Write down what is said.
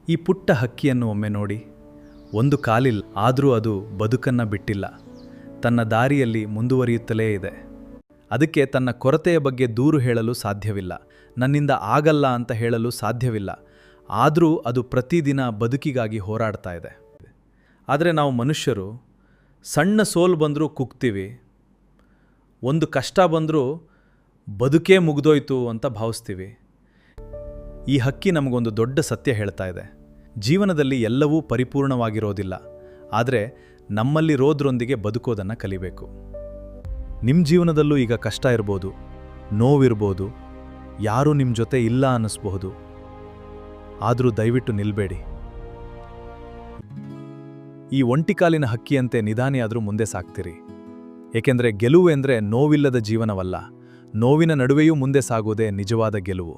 ಈ ಪುಟ್ಟ ಹಕ್ಕಿಯನ್ನು ಒಮ್ಮೆ ನೋಡಿ. ಒಂದು ಕಾಲಿಲ್ಲ, ಆದರೂ ಅದು ಬದುಕನ್ನು ಬಿಟ್ಟಿಲ್ಲ. ತನ್ನ ದಾರಿಯಲ್ಲಿ ಮುಂದುವರಿಯುತ್ತಲೇ ಇದೆ. ಅದಕ್ಕೆ ತನ್ನ ಕೊರತೆಯ ಬಗ್ಗೆ ದೂರು ಹೇಳಲು ಸಾಧ್ಯವಿಲ್ಲ, ನನ್ನಿಂದ ಆಗಲ್ಲ ಅಂತ ಹೇಳಲು ಸಾಧ್ಯವಿಲ್ಲ. ಆದರೂ ಅದು ಪ್ರತಿದಿನ ಬದುಕಿಗಾಗಿ ಹೋರಾಡ್ತಾ ಇದೆ. ಆದರೆ ನಾವು ಮನುಷ್ಯರು ಸಣ್ಣ ಸೋಲು ಬಂದರೂ ಕುಗ್ತೀವಿ, ಒಂದು ಕಷ್ಟ ಬಂದರೂ ಬದುಕೇ ಮುಗಿದೋಯ್ತು ಅಂತ ಭಾವಿಸ್ತೀವಿ. ಈ ಹಕ್ಕಿ ನಮಗೊಂದು ದೊಡ್ಡ ಸತ್ಯ ಹೇಳ್ತಾ ಇದೆ. ಜೀವನದಲ್ಲಿ ಎಲ್ಲವೂ ಪರಿಪೂರ್ಣವಾಗಿರೋದಿಲ್ಲ, ಆದರೆ ನಮ್ಮಲ್ಲಿರೋದ್ರೊಂದಿಗೆ ಬದುಕೋದನ್ನು ಕಲಿಬೇಕು. ನಿಮ್ಮ ಜೀವನದಲ್ಲೂ ಈಗ ಕಷ್ಟ ಇರ್ಬೋದು, ನೋವಿರ್ಬೋದು, ಯಾರೂ ನಿಮ್ಮ ಜೊತೆ ಇಲ್ಲ ಅನ್ನಿಸ್ಬಹುದು. ಆದರೂ ದಯವಿಟ್ಟು ನಿಲ್ಬೇಡಿ. ಈ ಒಂಟಿಕಾಲಿನ ಹಕ್ಕಿಯಂತೆ ನಿಧಾನಿಯಾದರೂ ಮುಂದೆ ಸಾಗ್ತಿರಿ. ಏಕೆಂದರೆ ಗೆಲುವು ಎಂದರೆ ನೋವಿಲ್ಲದ ಜೀವನವಲ್ಲ, ನೋವಿನ ನಡುವೆಯೂ ಮುಂದೆ ಸಾಗುವುದೇ ನಿಜವಾದ ಗೆಲುವು.